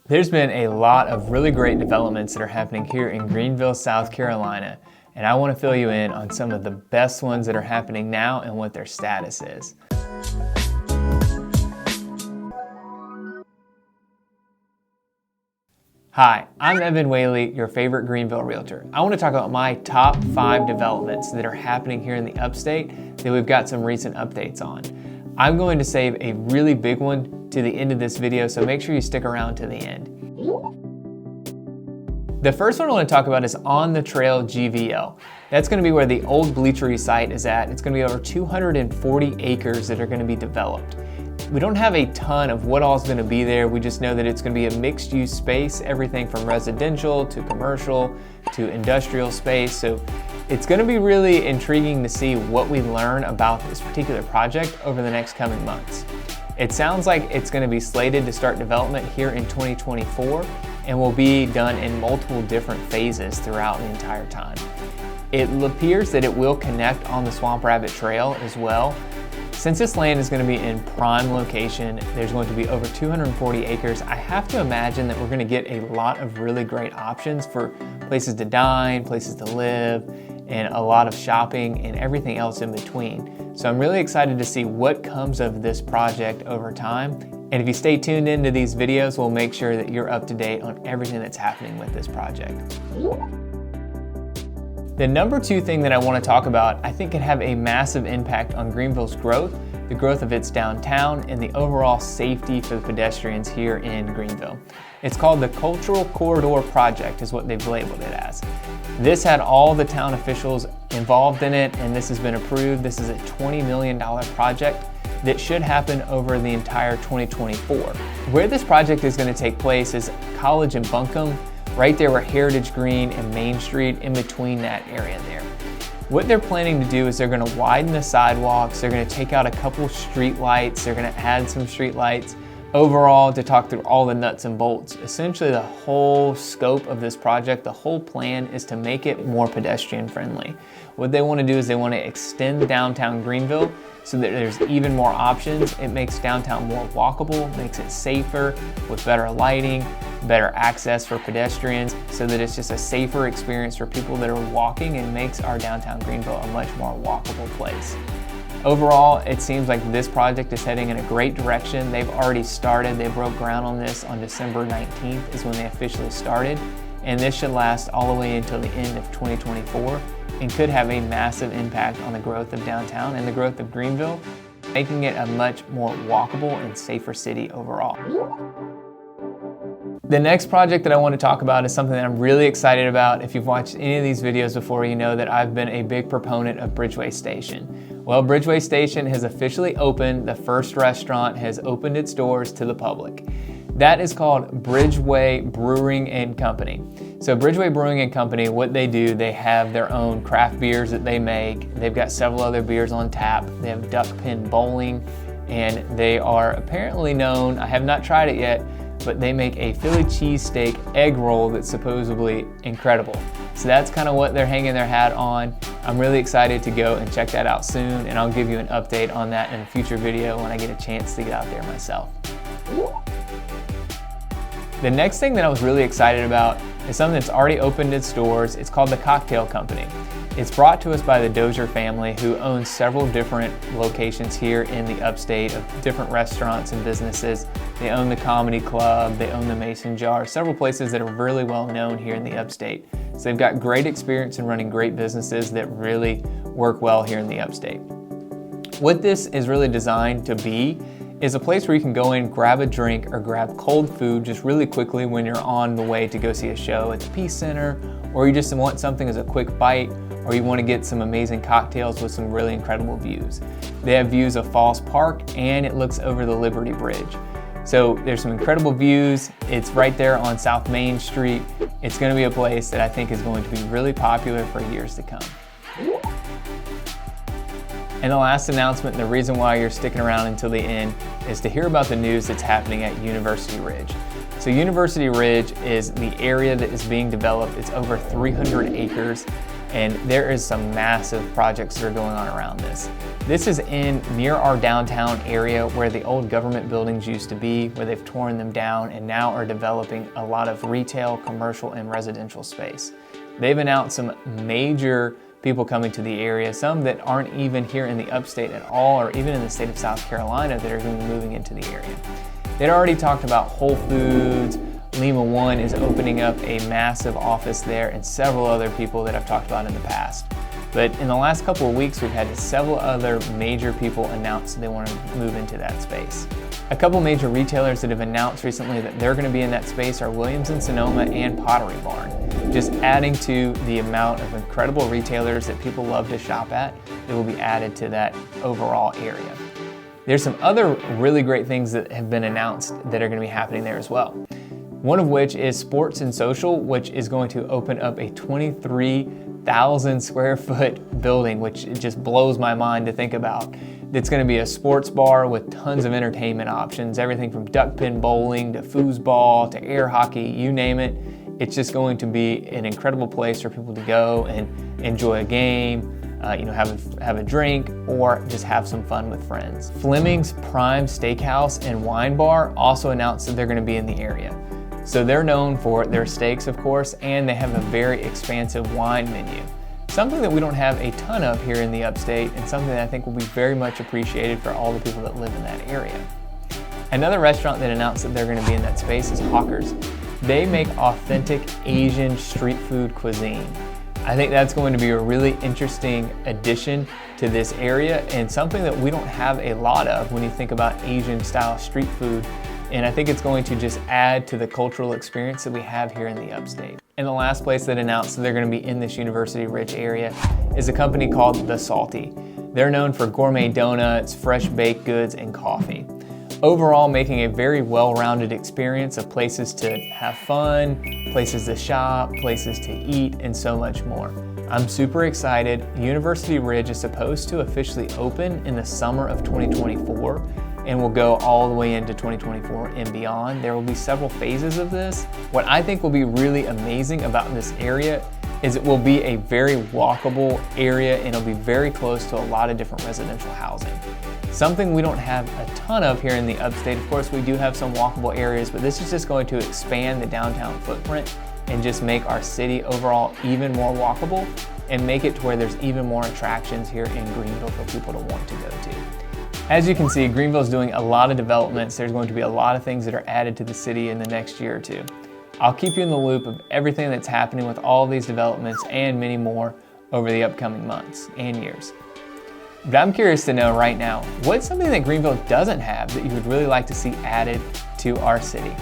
There's been a lot of really great developments that are happening here in Greenville, South Carolina, and I want to fill you in on some of the best ones that are happening now and what their status is. Hi, I'm Evan Whaley, your favorite Greenville realtor. I want to talk about my top 5 developments that are happening here in the upstate that we've got some recent updates on. I'm going to save a really big one to the end of this video, so make sure you stick around to the end. The first one I want to talk about is on the Trail GVL. That's going to be where the old bleachery site is at. It's going to be over 240 acres that are going to be developed. We don't have a ton of what all is going to be there. We just know that it's going to be a mixed use space, everything from residential to commercial to industrial space. So it's going to be really intriguing to see what we learn about this particular project over the next coming months. It sounds like it's going to be slated to start development here in 2024 and will be done in multiple different phases throughout the entire time. It appears that it will connect on the Swamp Rabbit Trail as well. Since this land is going to be in prime location, there's going to be over 240 acres. I have to imagine that we're going to get a lot of really great options for places to dine, places to live, and a lot of shopping and everything else in between. So I'm really excited to see what comes of this project over time. And if you stay tuned into these videos, we'll make sure that you're up to date on everything that's happening with this project. The number 2 thing that I want to talk about, I think, can have a massive impact on Greenville's growth, the growth of its downtown, and the overall safety for the pedestrians here in Greenville. It's called the Cultural Corridor Project, is what they've labeled it as. This had all the town officials involved in it, and this has been approved. This is a $20 million project that should happen over the entire 2024. Where this project is going to take place is College and Buncombe, right there where Heritage Green and Main Street, in between that area there. What they're planning to do is they're going to widen the sidewalks, they're going to take out a couple street lights, they're going to add some street lights. Overall, to talk through all the nuts and bolts, essentially the whole scope of this project, the whole plan is to make it more pedestrian friendly. What they want to do is they want to extend downtown Greenville so that there's even more options. It makes downtown more walkable, makes it safer with better lighting, better access for pedestrians, so that it's just a safer experience for people that are walking and makes our downtown Greenville a much more walkable place. Overall, it seems like this project is heading in a great direction. They've already started. They broke ground on this on December 19th is when they officially started. And this should last all the way until the end of 2024 and could have a massive impact on the growth of downtown and the growth of Greenville, making it a much more walkable and safer city overall. The next project that I want to talk about is something that I'm really excited about. If you've watched any of these videos before, you know that I've been a big proponent of BridgeWay Station. Well, BridgeWay Station has officially opened. The first restaurant has opened its doors to the public. That is called Bridgeway Brewing Company. So Bridgeway Brewing Company, what they do, they have their own craft beers that they make. They've got several other beers on tap. They have duck pin bowling, and they are apparently known, I have not tried it yet, but they make a Philly cheesesteak egg roll that's supposedly incredible. So that's kind of what they're hanging their hat on. I'm really excited to go and check that out soon, and I'll give you an update on that in a future video when I get a chance to get out there myself. The next thing that I was really excited about is something that's already opened its doors. It's called the Cocktail Company. It's brought to us by the Dozier family, who owns several different locations here in the upstate of different restaurants and businesses. They own the Comedy Club, they own the Mason Jar, several places that are really well known here in the upstate. So they've got great experience in running great businesses that really work well here in the upstate. What this is really designed to be is a place where you can go in, grab a drink, or grab cold food just really quickly when you're on the way to go see a show at the Peace Center, or you just want something as a quick bite, or you want to get some amazing cocktails with some really incredible views. They have views of Falls Park, and it looks over the Liberty Bridge. So there's some incredible views. It's right there on South Main Street. It's going to be a place that I think is going to be really popular for years to come. And the last announcement, and the reason why you're sticking around until the end, is to hear about the news that's happening at University Ridge. So University Ridge is the area that is being developed. It's over 300 acres. and there is some massive projects that are going on around this. This is near our downtown area where the old government buildings used to be, where they've torn them down and now are developing a lot of retail, commercial, and residential space. They've announced some major people coming to the area, some that aren't even here in the upstate at all, or even in the state of South Carolina, that are going to be moving into the area. They'd already talked about Whole Foods. Lima One is opening up a massive office there, and several other people that I've talked about in the past. But in the last couple of weeks, we've had several other major people announce they want to move into that space. A couple major retailers that have announced recently that they're going to be in that space are Williams & Sonoma and Pottery Barn. Just adding to the amount of incredible retailers that people love to shop at, that will be added to that overall area. There's some other really great things that have been announced that are going to be happening there as well. One of which is Sports and Social, which is going to open up a 23,000 square foot building, which it just blows my mind to think about. It's going to be a sports bar with tons of entertainment options, everything from duck pin bowling to foosball to air hockey, you name it. It's just going to be an incredible place for people to go and enjoy a game, have a drink, or just have some fun with friends. Fleming's Prime Steakhouse and Wine Bar also announced that they're going to be in the area. So they're known for their steaks, of course, and they have a very expansive wine menu. Something that we don't have a ton of here in the upstate, and something that I think will be very much appreciated for all the people that live in that area. Another restaurant that announced that they're going to be in that space is Hawkers. They make authentic Asian street food cuisine. I think that's going to be a really interesting addition to this area, and something that we don't have a lot of when you think about Asian style street food. And I think it's going to just add to the cultural experience that we have here in the upstate. And the last place that announced that they're going to be in this University Ridge area is a company called The Salty. They're known for gourmet donuts, fresh baked goods, and coffee. Overall, making a very well-rounded experience of places to have fun, places to shop, places to eat, and so much more. I'm super excited. University Ridge is supposed to officially open in the summer of 2024. And will go all the way into 2024 and beyond. There will be several phases of this. What I think will be really amazing about this area is it will be a very walkable area, and it'll be very close to a lot of different residential housing. Something we don't have a ton of here in the upstate. Of course, we do have some walkable areas, but this is just going to expand the downtown footprint and just make our city overall even more walkable, and make it to where there's even more attractions here in Greenville for people to want to go to. As you can see, Greenville is doing a lot of developments. There's going to be a lot of things that are added to the city in the next year or two. I'll keep you in the loop of everything that's happening with all of these developments and many more over the upcoming months and years. But I'm curious to know right now, what's something that Greenville doesn't have that you would really like to see added to our city?